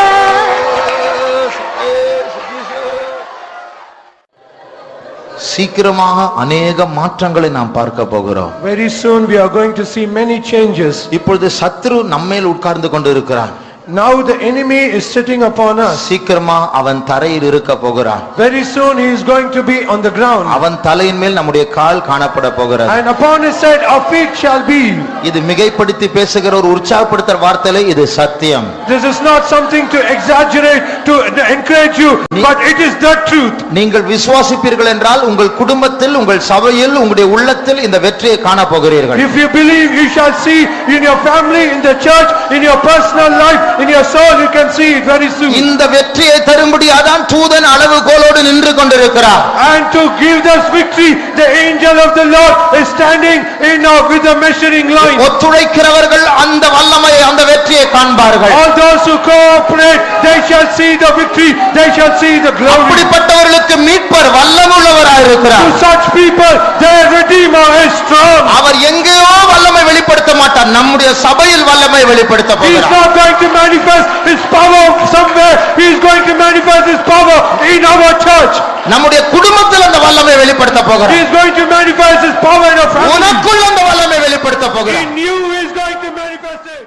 சீக்கிரமாக அநேக மாற்றங்களை நாம் பார்க்க போகிறோம். Very soon we are going to see many changes. இப்பொழுது சத்ரு நம்மேல் உட்கார்ந்து கொண்டு இருக்கிறான். Now the enemy is sitting upon us. சீக்கிரமா அவன் தரையில் இருக்க போகிறான். Very soon he is going to be on the ground. அவன் தலையின் மேல் நம்முடைய கால் காணப்பட போகிறது. And upon his head our feet shall be. இது மிகைப்படுத்தி பேசுகிற ஒரு உற்சாகப்படுத்துற வார்த்தையில இது சத்தியம். This is not something to exaggerate, to encourage you, but it is the truth. நீங்கள் விசுவாசிப்பீர்கள் என்றால் உங்கள் குடும்பத்தில், உங்கள் சபையில், உங்களுடைய உள்ளத்தில் இந்த வெற்றியை காண போகிறீர்கள். If you believe, you shall see in your family, in the church, in your personal life, in your soul, you can see it very soon. இந்த வெற்றியை தரும்படி அதான் தூதன் அளவுகோலோடு நின்று கொண்டிருக்கிறார். And to give us victory, the angel of the Lord is standing in with a measuring line. ஒத்துழைக்கிறவர்கள் அந்த வல்லமையை, அந்த வெற்றியை காண்பார்கள். All those who cooperate, they shall see the victory, they shall see the glory. அப்படிப்பட்டவர்களுக்கு மீட்பர் வல்லமையுள்ளவராய் இருக்கிறார். To such people, their redeemer is strong. அவர் எங்கேயோ வல்லமை வெளிப்படுத்த மாட்டார், நம்முடைய சபையில் வல்லமை வெளிப்படுத்த He is போகிறார். not going to manifest his power somewhere. He is going to manifest his power in our church. நம்முடைய குடும்பத்தில் அந்த வல்லமை வெளிப்படுத்த He போகிறார். is going to manifest his power in our family. உனக்குள் அந்த வல்லமை வெளிப்படுத்த போகிறார். In you he is going to manifest it.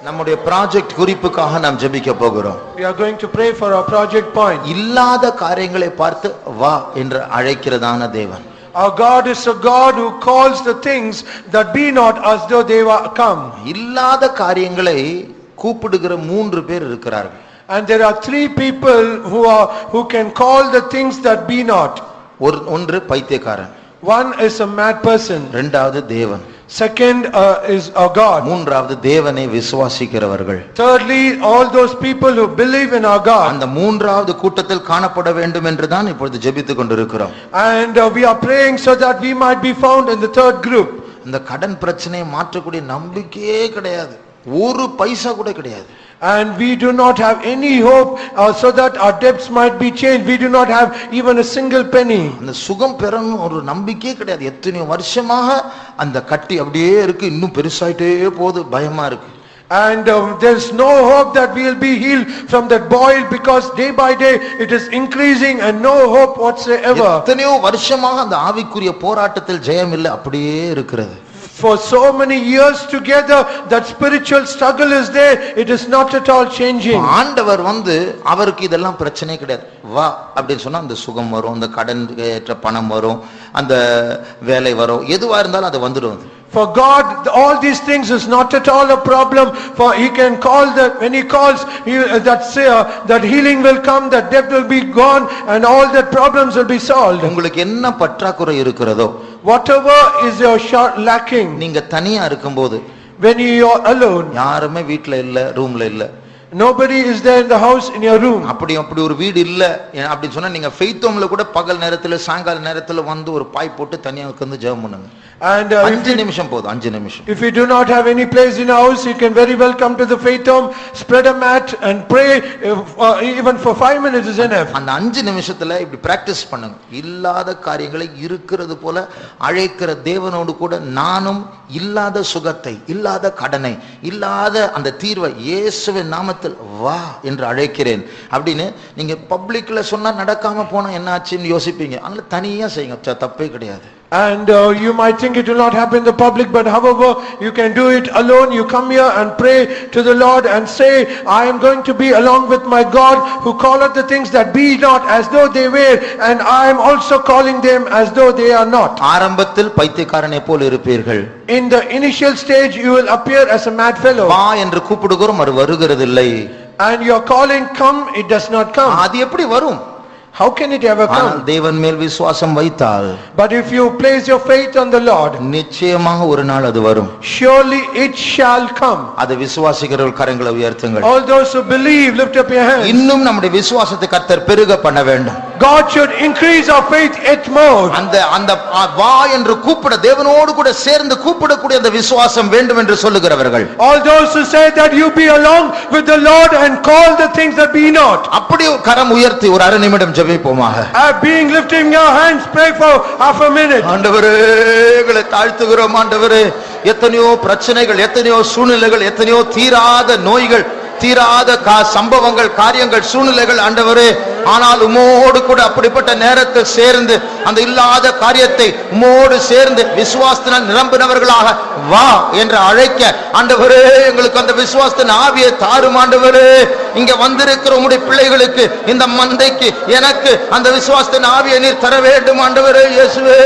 நம்முடைய ப்ராஜெக்ட் குறிப்புக்காக நாம் ஜெபிக்க போகிறோம். We are going to pray for our project point. இல்லாத காரியங்களை பார்த்து வா என்று அழைக்கிறதான தேவன். Our God is a God who calls the things that be not as though they were come. இல்லாத காரியங்களை கூப்பிடுகிற 3 பேர் இருக்கிறார்கள். And there are 3 people who can call the things that be not. ஒன்று பைத்தியக்காரன். One is a mad person. இரண்டாவது தேவன். Second is a God. மூன்றாவது தேவனை விசுவாசிக்கிறவர்கள். Thirdly, all those people who believe in our God. அந்த மூன்றாவது கூட்டத்தில் காணப்பட வேண்டும் என்று தான் இப்பொழுது ஜெபித்துக் கொண்டிருக்கிறோம். And we are praying so that we might be found in the third group. இந்த கடன் பிரச்சனையை மாற்றக்கூடிய நம்பிக்கையே கிடையாது, ஒரு பைசா கூட கிடையாது. And we do not have any hope so that our debts might be changed. We do not have even a single penny. அந்த சுகம் பெறணும் ஒரு நம்பிக்கையே கிடையாது. எத்தனை வருஷமாக அந்த கட்டி அப்படியே இருக்கு, இன்னும் பெருசாயிட்டே போகுது, பயமா இருக்கு. And there is no hope that we will be healed from that boil, because day by day it is increasing and no hope whatsoever. எத்தனையோ வருஷமாக அந்த ஆவிக்குரிய போராட்டத்தில் ஜெயம் இல்லை, அப்படியே இருக்கிறது. For so many years together that spiritual struggle is there, it is not at all changing. ஆண்டவர் அவருக்கு இதெல்லாம் பிரச்சனை கிடையாது. வா அப்படின்னு சொன்னா அந்த சுகம் வரும், அந்த கடன் ஏற்ற பணம் வரும், அந்த வேலை வரும், எதுவா இருந்தாலும் அது வந்துடும். For God, all these things is not at all a problem. For he can call that, when he calls, that healing will come, that debt will be gone, and all that problems will be solved. உங்களுக்கு என்ன பற்றாக்குறை இருக்கிறதோ, whatever is your lacking, நீங்க தனியா இருக்கும்போது, when you are alone, யாருமே வீட்ல இல்ல, ரூம்ல இல்ல, nobody is there in the house, in your room, அப்படி ஒரு வீடு இல்ல அப்படி சொன்னா, நீங்க ஃபெய்த் ஹோம்ல கூட பகல் நேரத்துல சாயங்கால நேரத்துல ஒரு பாய் போட்டு தனியா உட்கார்ந்து ஜெபம் பண்ணுங்க. And 5 நிமிஷம் போதும், 5 நிமிஷம். If you do not have any place in a house, you can very well come to the faith home, spread a mat and pray. Even for 5 minutes is enough. அந்த 5 நிமிஷத்துல இப்படி பிராக்டிஸ் பண்ணுங்க. இல்லாத காரியங்களை இருக்கிறது போல அழைக்கிற தேவனோடு கூட நானும் இல்லாத சுகத்தை, இல்லாத கடனை, இல்லாத அந்த தீர்வை இயேசுவின் நாமத்தில் வா என்று அழைக்கிறேன் அப்படின்னு நீங்க பப்ளிக்ல சொன்னா நடக்காம போனா என்ன ஆச்சுன்னு யோசிப்பீங்க. அதனால தனியா செய்யுங்க, தப்பே கிடையாது. And you might think it will not happen in the public, but however you can do it alone. You come here and pray to the Lord and say, I am going to be along with my God who calleth the things that be not as though they were, and I am also calling them as though they are not. ஆரம்பத்தில் பைத்தியக்காரனை போல் இருப்பீர்கள். In the initial stage you will appear as a mad fellow. வா என்று கூப்பிடுகிறோம், அது வருகிறதில்லை. And you are calling, come, it does not come. அது எப்படி வரும்? How can it ever come? தேவன் மேல் விசுவாசம் வைத்தால், but if you place your faith on the Lord, நிச்சயமாக ஒரு நாள் அது வரும். surely it shall come. அது விசுவாசிக்கிறவர்கள் கரங்களை உயர்த்துங்கள். All those who believe, lift up your hands. இன்னும் நம்முடைய விசுவாசத்தை கர்த்தர் பெருக பண்ண வேண்டும். God should increase our faith yet more. அந்த வா என்று கூப்பிட, தேவனோடு கூட சேர்ந்து கூப்பிடக்கூடிய அந்த விசுவாசம் வேண்டும் என்று சொல்லுகிறவர்கள், all those who say that you be along with the Lord and call the things that be not, அப்படி கரம் உயர்த்தி ஒரு அரை நிமிடம் ஜெபிப்போமாக. being lifting your hands, pray for half a minute. ஆண்டவரே, எங்களை தாழ்த்துகிறோம். ஆண்டவரே, எத்தனையோ பிரச்சனைகள், எத்தனையோ சூழ்நிலைகள், எத்தனையோ தீராத நோய்கள், தீராத சம்பவங்கள், காரியங்கள், சூழ்நிலைகள் ஆண்டவரே, ஆனால் உமோடு கூட அப்படிப்பட்ட நேரத்தில் சேர்ந்து அந்த இல்லாத காரியத்தை உமோடு சேர்ந்து விசுவாசத்தினால் நிரம்பினவர்களாக வா என்று அழைக்க ஆண்டவரே, எங்களுக்கு அந்த விசுவாசத்தின் ஆவியை தாரும். ஆண்டவரே, இங்க வந்திருக்கிற உம்முடைய பிள்ளைகளுக்கு, இந்த மந்தைக்கு, எனக்கு அந்த விசுவாசத்தின் ஆவியை நீர் தர வேண்டும். ஆண்டவரே இயேசுவே,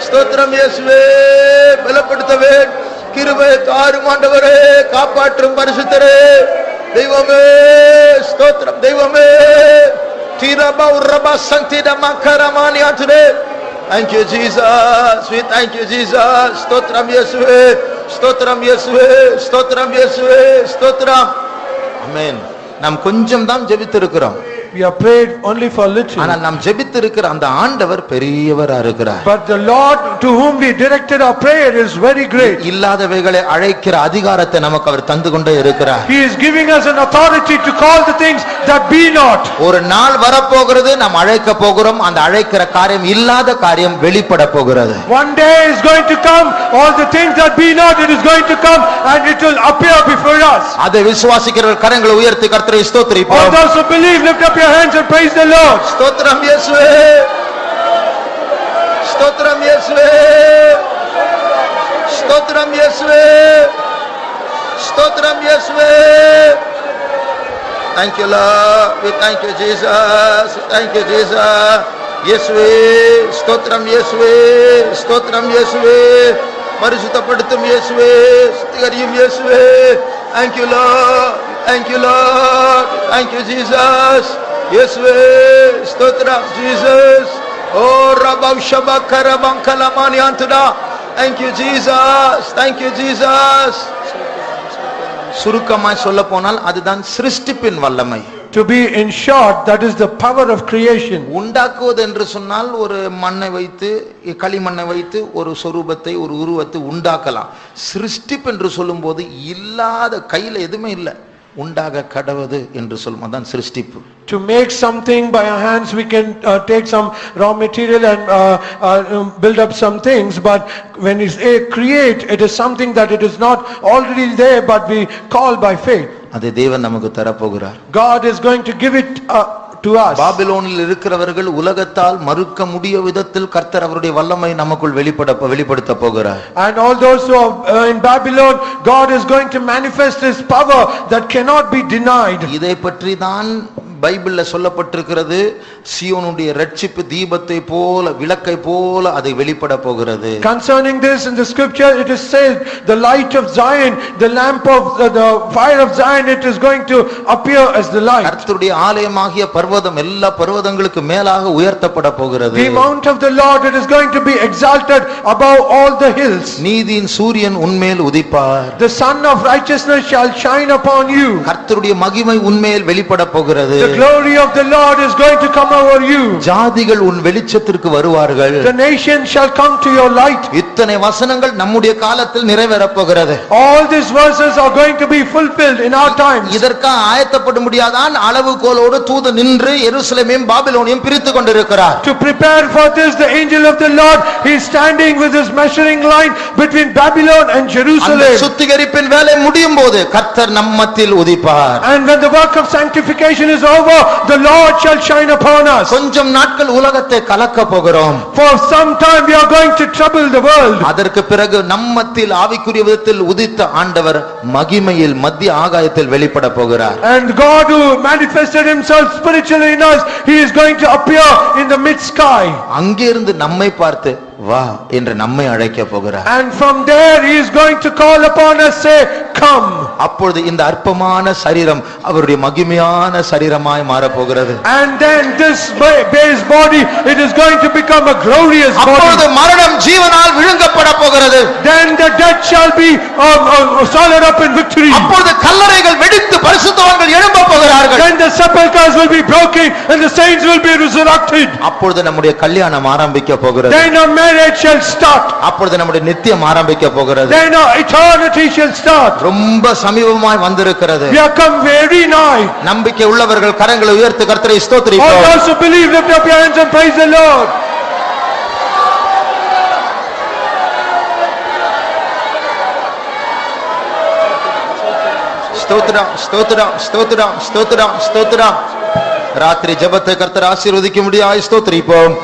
ஸ்தோத்திரம். இயேசுவே, பலப்படுத்தவே, கிருபை தாரும். ஆண்டவரே, காப்பாற்றும் பரிசுத்தரே, தெய்வமே, ஸ்தோத்திரம். தெய்வமே, தீரபா உரபா சந்திட மக்கரமானியா today. Thank you Jesus, we thank you Jesus. ஸ்தோத்திரம் இயேசுவே, ஸ்தோத்திரம் இயேசுவே, ஸ்தோத்திரம் இயேசுவே, ஸ்தோத்திரம். ஆமென். நாம் கொஞ்சம் தான் ஜெபித்திருக்கிறோம். We have prayed only for little. ஆனால் நாம் ஜெபித்திருக்கிற அந்த ஆண்டவர் பெரியவரா இருக்கிறார். But the Lord to whom we directed our prayer is very great. இல்லாதவைகளை அழைக்கிற அதிகாரத்தை நமக்கு அவர் தந்து கொண்டே இருக்கிறார். He is giving us an authority to call the things that be not. ஒரு நாள் வரப்போகிறது, நாம் அழைக்க போகிறோம். அந்த அழைக்கிற காரியம், இல்லாத காரியம் வெளிப்பட போகிறது. One day is going to come, all the things that be not, it is going to come and it will appear before us. அதை விசுவாசிக்கிறவர்கள் கரங்களை உயர்த்தி கர்த்தரை ஸ்தோத்திரிப்போம். All those who believe, lift up your hands and praise the Lord. ஸ்தோத்திரம் இயேசுவே, ஸ்தோத்திரம் இயேசுவே, ஸ்தோத்திரம் இயேசுவே, ஸ்தோத்திரம் இயேசுவே. Thank you Lord, we thank you Jesus, thank you Jesus. இயேசுவே, ஸ்தோத்திரம் இயேசுவே, ஸ்தோத்திரம் இயேசுவே, பரிசுத்தப்படுத்தும் இயேசுவே, சுத்திகரியும் இயேசுவே. Thank you Lord, thank you Lord, thank you Jesus. இயேசுவே, ஸ்தோத்திரம் ஜீசஸ். ஓ ரபா Thank you Jesus, thank you Jesus. சுருக்கமாய் சொல்ல போனால் அதுதான் சிருஷ்டிப்பின் வல்லமை. To be in short, that is the power of creation. உண்டாக்குவது என்று சொன்னால் ஒரு மண்ணை வைத்து களிமண்ணை வைத்து ஒரு சொரூபத்தை ஒரு உருவத்தை உண்டாக்கலாம். சிருஷ்டிப்பு என்று சொல்லும்போது இல்லாத கையில எதுவுமே இல்லை, உண்டாக கடவுது என்று சொல்லும், அதான் சிருஷ்டிப்பு. To make something by our hands, we can take some raw material and build up some things, but when we say create, it is something that it is not already there, but we call by faith. அதை தேவன் நமக்கு தரப்போகிறார். God is going to give it to us. பாபிலோனில் இருக்கிறவர்கள் உலகத்தால் மறுக்க முடிய விதத்தில் கர்த்தர் அவருடைய வல்லமை நமக்குள் வெளிப்படுத்த போகிறார். And all those who are in Babylon, God is going to manifest his power that cannot be denied. இதை பற்றி தான் பைபிள்ல சொல்லப்பட்டிருக்கிறது. சியோனுடைய இரட்சிப்பு தீபத்தை போல விளக்கை போல அதை வெளிப்பட போகிறது. Concerning this in the scripture it is said, the light of Zion, the lamp of the fire of Zion, it is going to appear as the light. கர்த்தருடைய ஆலயமாகிய பர்வதம் எல்லா பர்வதங்களுக்கு மேலாக உயர்த்தப்பட போகிறது. The mount of the Lord, it is going to be exalted above all the hills. நீதியின் சூரியன் உன்மேல் உதிப்பார். The sun of righteousness shall shine upon you. கர்த்தருடைய மகிமை உன்மேல் வெளிப்பட போகிறது. The glory of the Lord is going to come over you. ஜாதிகள் உன் வெளிச்சத்திற்கு வருவார்கள். The nations shall come to your light. இத்தனை வசனங்கள் நம்முடைய காலத்தில் நிறைவேறப் போகிறது. All these verses are going to be fulfilled in our times. இதற்காக ஆயத்தப்பட முடியாதான் அளவுகோலோடு தூதன் நின்று எருசலேமையும் பாபிலோனையும் பிரித்துக் கொண்டிருக்கிறார். To prepare for this, the angel of the Lord, he is standing with his measuring line between Babylon and Jerusalem. சுத்திகரிப்பின் வேலை முடியும் போது கர்த்தர் நம்மத்தில் உதிப்பார். And when the work of sanctification is over, the Lord shall shine upon us. கொஞ்சம் நாட்கள் உலகத்தை கலக்க போகிறோம். For some time we are going to trouble the world. அதற்கு பிறகு நம்மத்தில் ஆவிக்குரிய விதத்தில் உதித்த ஆண்டவர் மகிமையில் மத்திய ஆகாயத்தில் வெளிப்பட போகிறார். And God who manifested himself spiritually in us, he is going to appear in the mid sky. அங்கிருந்து நம்மை பார்த்து வா என்று நம்மை அழைக்க போகிறார். And from there he is going to call upon us, say come. அப்பொழுது இந்த அற்பமான சரீரம் அவருடைய மகிமையான சரீரமாய் மாற போகிறது. And then this base body, it is going to become a glorious body. அப்பொழுது மரணம் ஜீவனால் விழுங்கப்பட போகிறது. Then the dead shall be swallowed up in victory. அப்பொழுது கல்லறைகள் வெடித்து பரிசுத்தவான்கள் எழும்ப போகிறார்கள். Then the sepulchres will be broken and the saints will be resurrected. அப்பொழுது நம்முடைய கல்யாணம் ஆரம்பிக்க போகிறது. Then our marriage shall start. அப்பொழுது நம்முடைய நித்தியம் ஆரம்பிக்க போகிறது. Then our eternity shall start. ரொம்ப சமீபமாய் வந்திருக்கிறது. We have come very nigh. நம்பிக்கை உள்ளவர்கள் கரங்களை உயர்த்தி கர்த்தரை All ஸ்தோத்திரிப்போம். those who believe, lift up your hands and praise the Lord. ஸ்தோத்திரம் ஸ்தோத்திரம் ஸ்தோத்திரம் ஸ்தோத்திரம் ஸ்தோத்திரம். ராத்திரி ஜெபத்தை கர்த்தர் ஆசீர்வதிக்க முடியாய் ஸ்தோத்திரிப்போம்.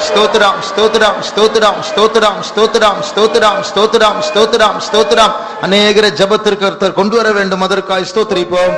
ஸ்தோத்திரம் ஸ்தோத்திரம் ஸ்தோத்திரம் ஸ்தோத்திரம் ஸ்தோத்திரம் ஸ்தோத்திரம் ஸ்தோத்திரம் ஸ்தோத்திரம் ஸ்தோத்திரம். அநேகரை ஜெபத்திற்கு கர்த்தர் கொண்டு வர வேண்டும், அதற்காய் ஸ்தோத்திரிப்போம்.